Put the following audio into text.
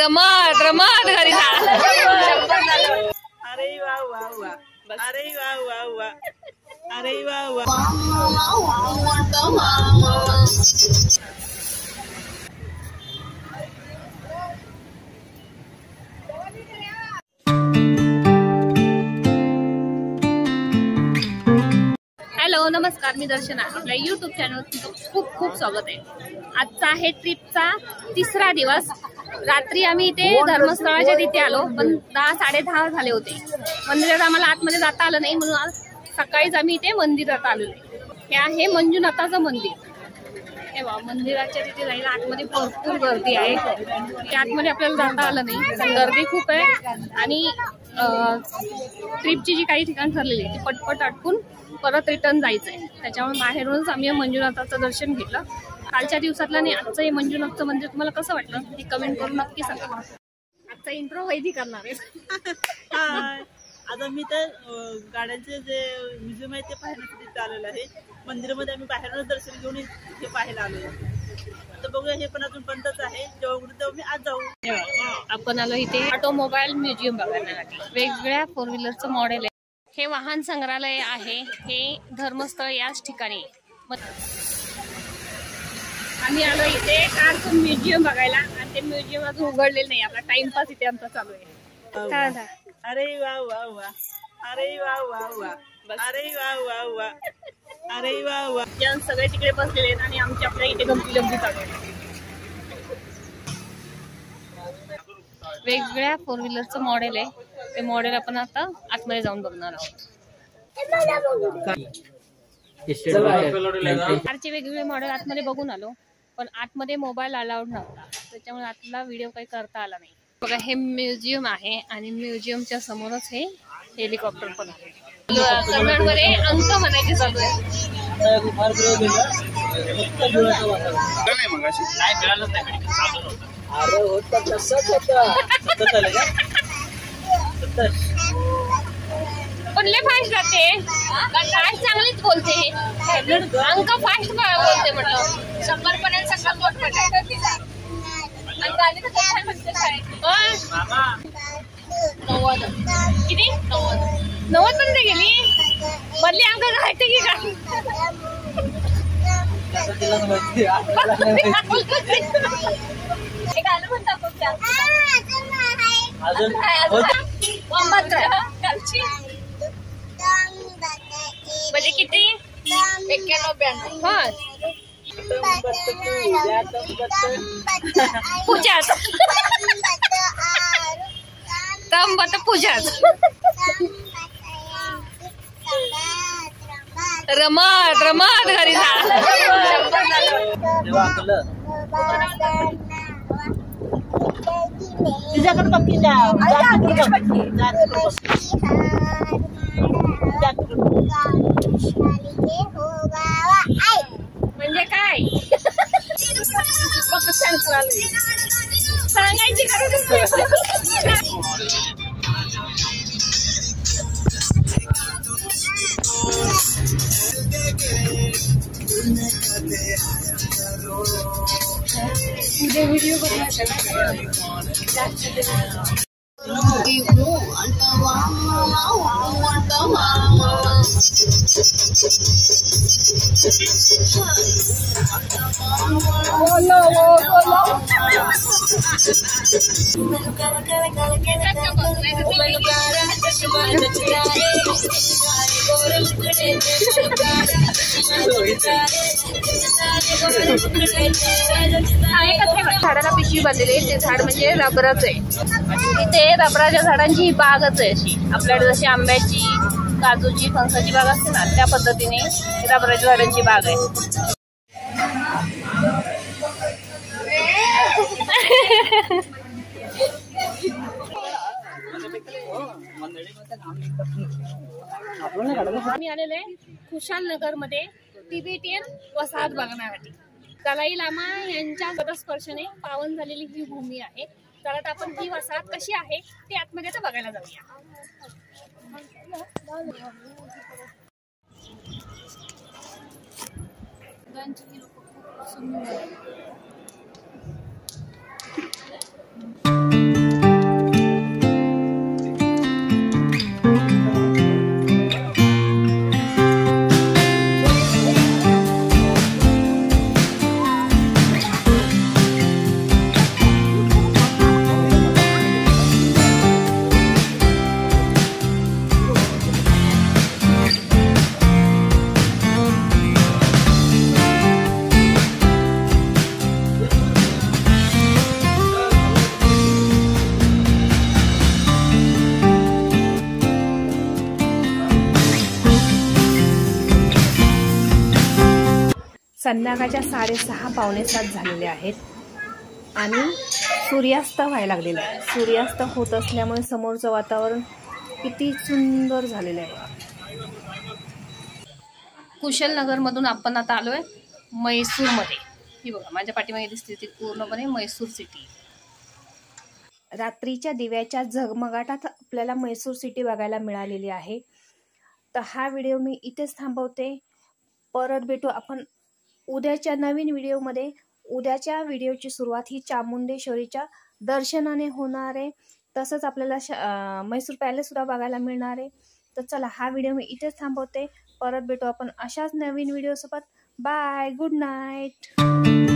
रमत रमत घरी जा. अरे वा वा वा, अरे वा वा वा, अरे वा वा. हॅलो नमस्कार, मी दर्शना. आपल्या YouTube चॅनल खूप खूप स्वागत आहे. आजचा आहे ट्रिपचा तिसरा दिवस. रात्री आम्ही इथे धर्मस्थळाच्या तिथे आलो, पण 10-10:30 झाले होते. मंदिरात आम्हाला आतमध्ये जाता आलं नाही, म्हणून आज सकाळीच आम्ही इथे मंदिरात आलेलो. हे आहे मंजुनाथाचं मंदिर. हे बघा, मंदिराच्या तिथे जायला आतमध्ये भरपूर गर्दी आहे. आतमध्ये आपल्याला जाता आलं नाही, पण गर्दी खूप आहे. आणि ट्रिपची जी काही ठिकाण ठरलेली ती पटपट आटपून परत रिटर्न जायचंय. त्याच्यामुळे बाहेरूनच आम्ही मंजुनाथाचं दर्शन घेतलं. कालच्या दिवसातलं नाही, आजचं हे मंजुनाथचं मंदिर तुम्हाला कसं वाटलं हे कमेंट करून नक्की सांगा. आजचा इंट्रो वैदी करणार आहे. आता मी तर गाड्यांचे जे म्युझियम आहे ते पाहण्यासाठी आलेलं आहे. मंदिरामध्ये आम्ही बाहेरूनच दर्शन घेऊन हे पाहायला आलो. तर बघूया, हे पण अजून बंदच आहे. जेव्हा मी आज जाऊ. आपण आलो इथे ऑटोमोबाईल म्युझियम बघण्यासाठी. वेगवेगळ्या 4 व्हीलरचं मॉडेल आहे. हे वाहन संग्रहालय आहे. हे धर्मस्थळ याच ठिकाणी. आम्ही आलो इथे कारचं म्युझियम बघायला, आणि ते म्युझियम अजून उघडलेलं नाही. आपला टाइमपास इथे आमचा चालू आहे. अरे वा वा वा, अरे वा वा वा, अरे वा वा वा, अरे वा वा. सगळे तिकडे बसलेले आहेत आणि आमची आपल्या इथे गमती जमती चालू आहे. वेगवेगळ्या 4 व्हीलरचं मॉडेल आहे. ते मॉडेल आपण आता आतमध्ये जाऊन बघणार आहोत. कारचे वेगवेगळे मॉडेल आतमध्ये बघून आलो, पण आतमध्ये मोबाईल अलाउड नव्हता, त्याच्यामुळे आतला व्हिडिओ काही करता आला नाही. बघा, हे म्युझियम आहे आणि म्युझियमच्या समोरच हे हेलिकॉप्टर पण आहे. कन्नडमध्ये अंक म्हणायचे चालू आहे. पण लय फास्ट जाते, फास्ट चांगलीच बोलते. अंक फास्ट बोलते म्हटलं. 100 पर्यंत सगळं बोट पडते. आणि गाणी तर छान म्हणते शाळेत. 90 किती 90 पर्यंत गेली. मधली अंक घालते की काय? हे गाणं म्हणतात म्हणजे किती 91-92. हा पूजाच तंबत पूजाच रमत रमत घरी जा. तुझ्याकडे पक्की म्हणजे काय सांगायची गरज व्हिडिओ झाडाला पिशवी बांधलेली आहे. ते झाड म्हणजे रबराचं आहे. इथे रबराच्या झाडांची ही बागच आहे. अशी आपल्याकडे जशी आंब्याची, काजूची, फणसाची बाग असते ना, त्या पद्धतीने रबराच्या झाडांची बाग आहे. आम्ही आलेलो आहे खुशाल नगर मध्ये तिबेटियन वसाहत बघण्यासाठी. दलाई लामा यांच्या पदस्पर्शाने पावन झालेली ही भूमी आहे. तर आता आपण ही वसाहत कशी आहे ते आतमध्ये तर बघायला जाऊया. सुंदर संध्याकाळच्या 6:30 पावणे 7 झालेले आहेत आणि सूर्यास्त व्हायला लागलेला आहे. सूर्यास्त होत असल्यामुळे समोरचं वातावरण किती सुंदर झालेलं आहे. कुशलनगरमधून आपण आता आलोय म्हैसूरमध्ये. ही बघा माझ्या पाठीमागे दिसते ती पूर्णपणे म्हैसूर सिटी. रात्रीच्या दिव्याच्या झगमगाटात आपल्याला म्हैसूर सिटी बघायला मिळालेली आहे. तर हा व्हिडिओ मी इथेच थांबवते. परत भेटू आपण उद्याच्या नवीन व्हिडिओमध्ये. उद्याच्या व्हिडिओची सुरुवात ही चामुंडेश्वरीच्या दर्शनाने होणार आहे. तसंच आपल्याला म्हैसूर पॅलेस सुद्धा बघायला मिळणार आहे. तर चला हा व्हिडिओ मी इथेच थांबवते. परत भेटू आपण अशाच नवीन व्हिडिओ सोबत. Bye, good night.